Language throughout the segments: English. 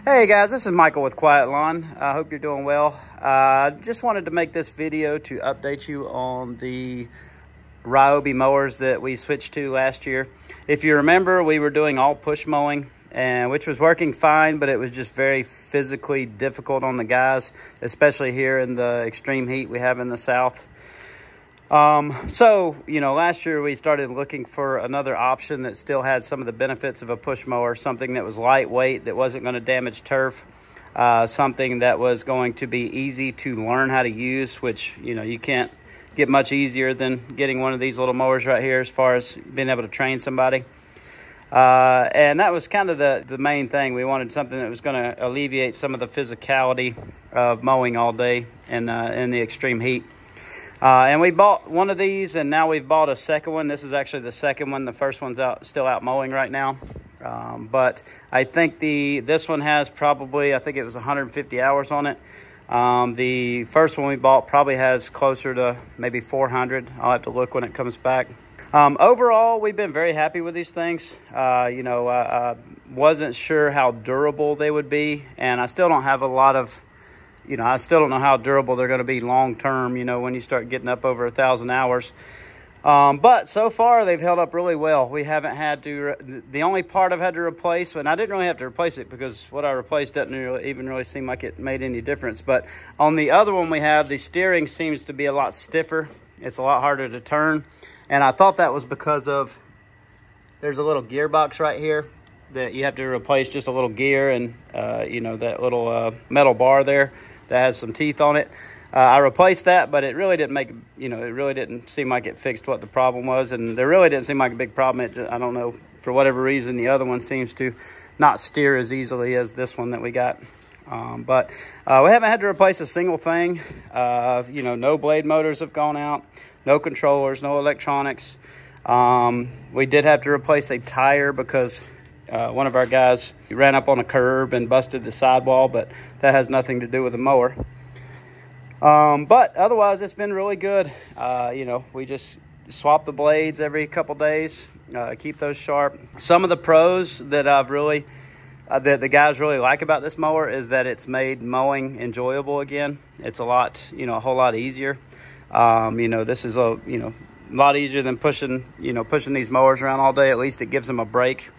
Hey guys, this is Michael with Quiet Lawn. I hope you're doing well. Just wanted to make this video to update you on the RYOBI mowers that we switched to last year. If you remember, we were doing all push mowing, and which was working fine, but it was just very physically difficult on the guys, especially here in the extreme heat we have in the south. So, last year we started looking for another option that still had some of the benefits of a push mower, something that was lightweight, that wasn't going to damage turf, something that was going to be easy to learn how to use, which, you can't get much easier than getting one of these little mowers right here as far as being able to train somebody. And that was kind of the main thing. We wanted something that was going to alleviate some of the physicality of mowing all day in the extreme heat. And we bought one of these, and now we've bought a second one. This is actually the second one. The first one's still out mowing right now. But I think this one has probably, I think it was 150 hours on it. The first one we bought probably has closer to maybe 400. I'll have to look when it comes back. Overall, we've been very happy with these things. I wasn't sure how durable they would be, and I still don't have a lot of, I still don't know how durable they're going to be long term, when you start getting up over 1,000 hours. But so far, they've held up really well. We haven't had to, the only part I've had to replace, and I didn't really have to replace it because what I replaced doesn't even really seem like it made any difference. But on the other one we have, the steering seems to be a lot stiffer. It's a lot harder to turn. And I thought that was because of, there's a little gearbox right here that you have to replace, just a little gear and, that little metal bar there that has some teeth on it. I replaced that, but it really didn't make, it really didn't seem like it fixed what the problem was. And there really didn't seem like a big problem. I don't know, for whatever reason, the other one seems to not steer as easily as this one that we got. But we haven't had to replace a single thing. No blade motors have gone out, no controllers, no electronics. We did have to replace a tire because one of our guys ran up on a curb and busted the sidewall, but that has nothing to do with the mower. But otherwise, it's been really good. We just swap the blades every couple days, keep those sharp. Some of the pros that that the guys really like about this mower is that it's made mowing enjoyable again. It's a lot, a whole lot easier. This is a lot easier than pushing these mowers around all day. At least it gives them a break.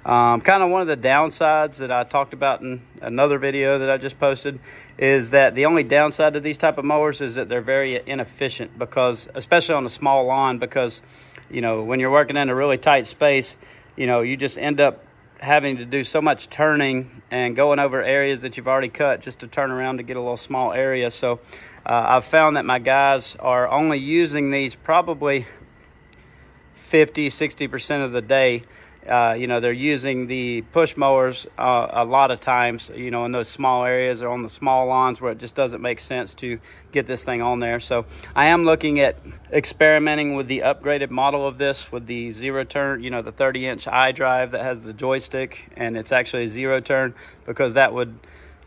Kind of one of the downsides that I talked about in another video that I just posted is that the only downside to these type of mowers is that they're very inefficient, because especially on a small lawn, because when you're working in a really tight space, you just end up having to do so much turning and going over areas that you've already cut just to turn around to get a little small area. So I've found that my guys are only using these probably 50-60% of the day. They're using the push mowers a lot of times, in those small areas or on the small lawns where it just doesn't make sense to get this thing on there. So I am looking at experimenting with the upgraded model of this with the zero turn, the 30-inch iDrive that has the joystick, and it's actually a zero turn, because that would,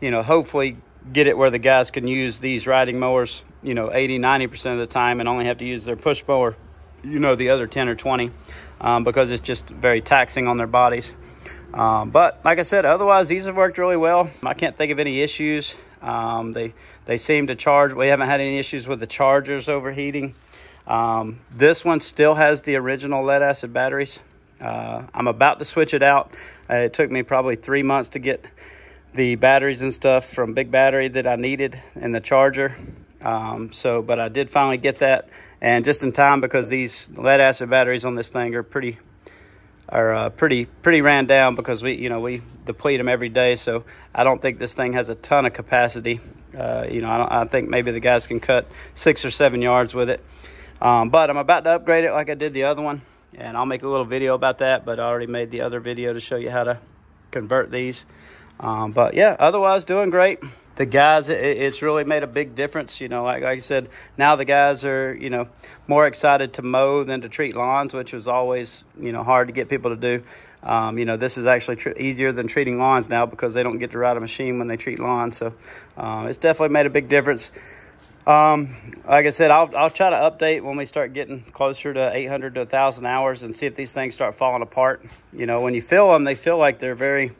hopefully get it where the guys can use these riding mowers, 80-90% of the time, and only have to use their push mower, the other 10 or 20. Because it's just very taxing on their bodies. But like I said, otherwise these have worked really well. I can't think of any issues. They seem to charge. We haven't had any issues with the chargers overheating. This one still has the original lead acid batteries. I'm about to switch it out. It took me probably 3 months to get the batteries and stuff from Big Battery that I needed and the charger. But I did finally get that, and just in time, because these lead acid batteries on this thing are pretty ran down, because we deplete them every day. So I don't think this thing has a ton of capacity. I think maybe the guys can cut 6 or 7 yards with it. But I'm about to upgrade it like I did the other one, and I'll make a little video about that. But I already made the other video to show you how to convert these. But yeah, otherwise doing great. The guys, it's really made a big difference. Like I said, now the guys are, more excited to mow than to treat lawns, which was always, hard to get people to do. This is actually easier than treating lawns now, because they don't get to ride a machine when they treat lawns. So it's definitely made a big difference. Like I said, I'll try to update when we start getting closer to 800 to 1,000 hours and see if these things start falling apart. When you feel them, they feel like they're very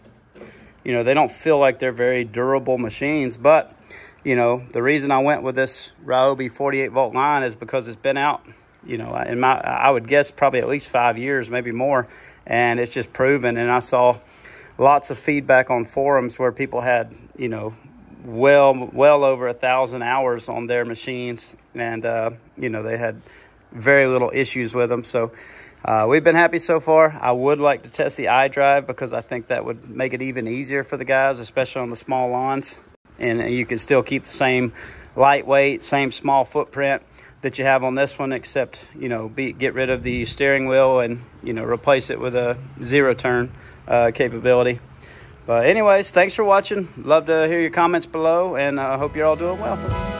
you know, they don't feel like they're very durable machines. But, you know, the reason I went with this RYOBI 48 volt line is because it's been out, you know, I would guess probably at least 5 years, maybe more. And it's just proven. And I saw lots of feedback on forums where people had, you know, well over 1,000 hours on their machines, and you know, they had very little issues with them. So we've been happy so far. I would like to test the iDrive because I think that would make it even easier for the guys, especially on the small lawns, and you can still keep the same lightweight, same small footprint that you have on this one, except, you know, get rid of the steering wheel and, you know, replace it with a 0-turn capability. But anyways, thanks for watching. Love to hear your comments below, and I hope you're all doing well.